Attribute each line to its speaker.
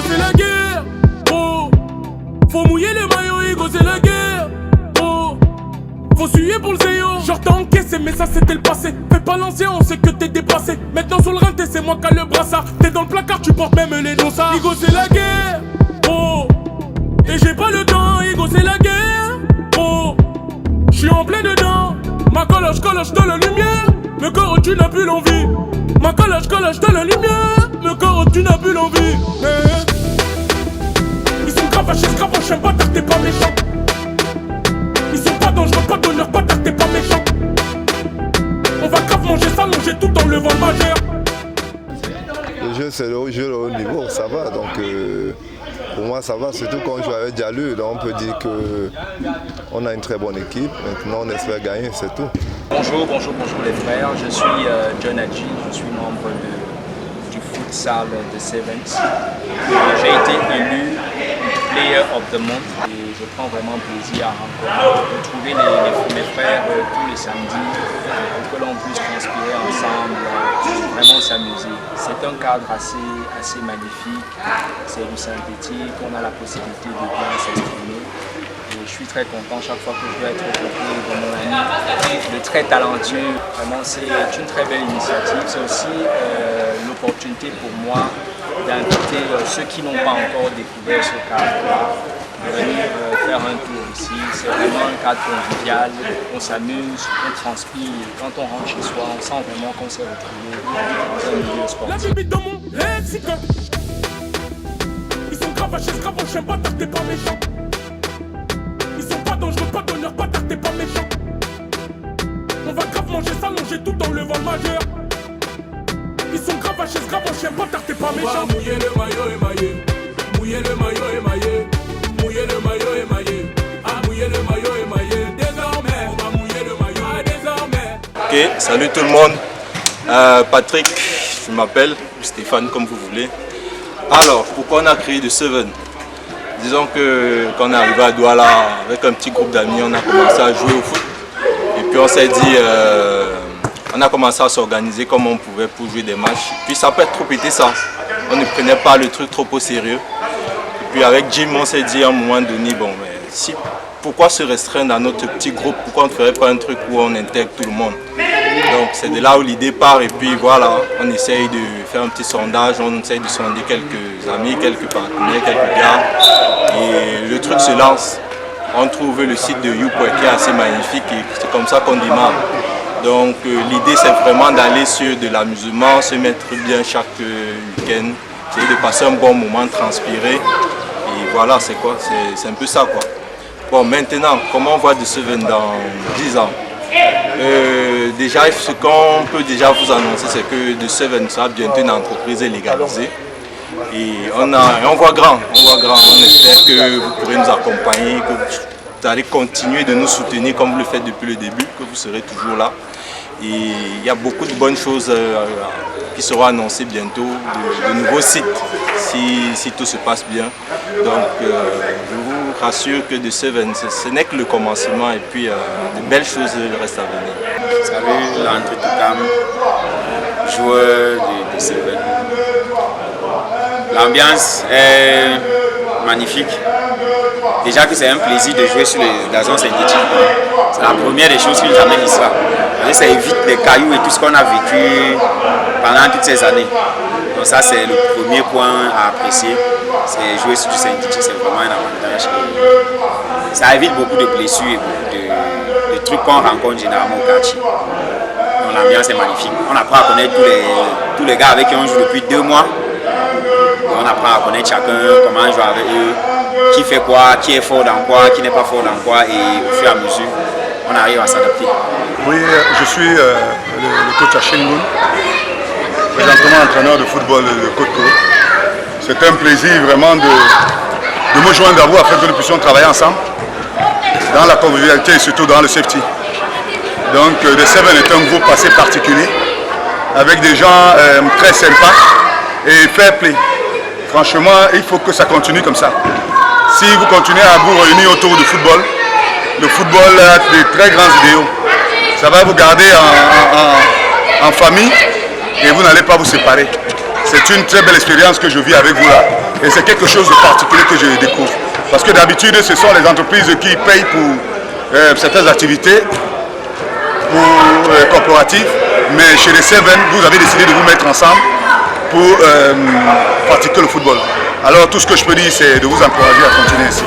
Speaker 1: c'est la guerre. Oh, faut mouiller les maillots, Igo, c'est la guerre. Oh, faut suer pour le zéo. Genre t'as encaissé, mais ça c'était le passé. Fais pas l'ancien, on sait que t'es dépassé. Maintenant sur le rinté, c'est moi qui a le brassard. T'es dans le placard, tu portes même les dossards. Igo, c'est la guerre. Oh, et j'ai pas le temps, Igo, c'est la guerre. Oh, j'suis en plein dedans. Ma coloche dans la lumière. Le corps, tu n'as plus l'envie. Ma coloche dans la lumière. Le corps, tu n'as plus l'envie. Ils sont gravachés, j'aime pas t'es pas méchant. Ils sont pas dangereux, pas d'honneur, pas t'es pas méchant. On va grave manger, s'allonger tout en levant le majeur.
Speaker 2: Le jeu, c'est le jeu de haut niveau, ça va. Donc, pour moi, ça va. Surtout quand on joue avec Diallo, donc on peut dire qu'on a une très bonne équipe. Maintenant, on espère gagner, c'est tout.
Speaker 3: Bonjour les frères. Je suis John Adji, je suis membre du futsal de Sevens. J'ai été élu Player of the Month et je prends vraiment plaisir à retrouver mes frères tous les samedis pour que l'on puisse transpirer ensemble, vraiment s'amuser. C'est un cadre assez magnifique, c'est du synthétique, on a la possibilité de bien s'exprimer. Et je suis très content chaque fois que je dois être aux côtés de mon ami, de très talentueux. Vraiment, c'est une très belle initiative. C'est aussi l'opportunité pour moi d'inviter ceux qui n'ont pas encore découvert ce cadre-là, de venir faire un tour ici. C'est vraiment un cadre convivial, on s'amuse, on transpire. Quand on rentre chez soi, on sent vraiment qu'on s'est retrouvé dans un milieu sportif.
Speaker 1: La dans mon lexique. Ils sont gravachés, j'aime pas t'es pas méchant. Ils sont pas dangereux, pas d'honneur, pas t'es pas méchant. On va grave manger, s'allonger tout en levant le majeur. Ils sont gravachés, j'aime pas t'es pas méchant. Mouiller le maillot émaillé. Mouiller le maillot émaillé. Mouiller le maillot émaillé. Ah, mouiller le maillot émaillé. Désormais, on va mouiller le maillot désormais.
Speaker 4: Ok, salut tout le monde. Patrick, je m'appelle, Stéphane comme vous voulez. Alors, pourquoi on a créé The Seven? Disons que quand on est arrivé à Douala avec un petit groupe d'amis, on a commencé à jouer au foot. Et puis on s'est dit, on a commencé à s'organiser comme on pouvait pour jouer des matchs. Puis ça peut être trop été ça. On ne prenait pas le truc trop au sérieux. Et puis avec Jim, on s'est dit à un moment donné, bon, mais si, pourquoi se restreindre à notre petit groupe? Pourquoi on ne ferait pas un truc où on intègre tout le monde? Donc c'est de là où l'idée part et puis voilà, on essaye de faire un petit sondage, on essaye de sonder quelques amis, quelques partenaires, quelques gars et le truc se lance. On trouve le site de YouPoint qui est assez magnifique et c'est comme ça qu'on démarre. Donc l'idée c'est vraiment d'aller sur de l'amusement, se mettre bien chaque week-end, essayer de passer un bon moment, transpirer et voilà c'est quoi, c'est un peu ça quoi. Bon maintenant, comment on voit The Seven dans 10 ans? Déjà, ce qu'on peut déjà vous annoncer, c'est que The Seven sera bientôt une entreprise légalisée. Et on voit grand, on espère que vous pourrez nous accompagner, que vous allez continuer de nous soutenir comme vous le faites depuis le début, que vous serez toujours là. Et il y a beaucoup de bonnes choses qui seront annoncées bientôt, de nouveaux sites, si tout se passe bien. Donc je vous rassure que The Seven, ce n'est que le commencement et puis de belles choses restent à venir.
Speaker 5: Salut, Landry Toukam, joueur de The Seven. L'ambiance est magnifique. Déjà que c'est un plaisir de jouer sur les gazons synthétiques. C'est la première des choses qui nous amène ici. Ça évite les cailloux et tout ce qu'on a vécu pendant toutes ces années. Donc ça c'est le premier point à apprécier. C'est jouer sur du synthétique, c'est vraiment un avantage. Ça évite beaucoup de blessures et beaucoup de trucs qu'on rencontre généralement au quartier. Donc l'ambiance est magnifique. On apprend à connaître tous les gars avec qui on joue depuis 2 mois. Et on apprend à connaître chacun, comment jouer avec eux, qui fait quoi, qui est fort dans quoi, qui n'est pas fort dans quoi, et au fur et à mesure, on arrive à s'adapter.
Speaker 6: Oui, je suis le coach Achille Moon, présentement entraîneur de football de Côte-Côte. C'est un plaisir vraiment de me joindre à vous afin que nous puissions travailler ensemble dans la convivialité et surtout dans le safety. Donc The Seven est un groupe assez particulier avec des gens très sympas et fair play. Franchement, il faut que ça continue comme ça. Si vous continuez à vous réunir autour du football, le football a de très grands idéaux. Ça va vous garder en famille et vous n'allez pas vous séparer. C'est une très belle expérience que je vis avec vous là. Et c'est quelque chose de particulier que je découvre. Parce que d'habitude, ce sont les entreprises qui payent pour certaines activités corporatives. Mais chez les Seven, vous avez décidé de vous mettre ensemble pour pratiquer le football. Alors tout ce que je peux dire, c'est de vous encourager à continuer ainsi.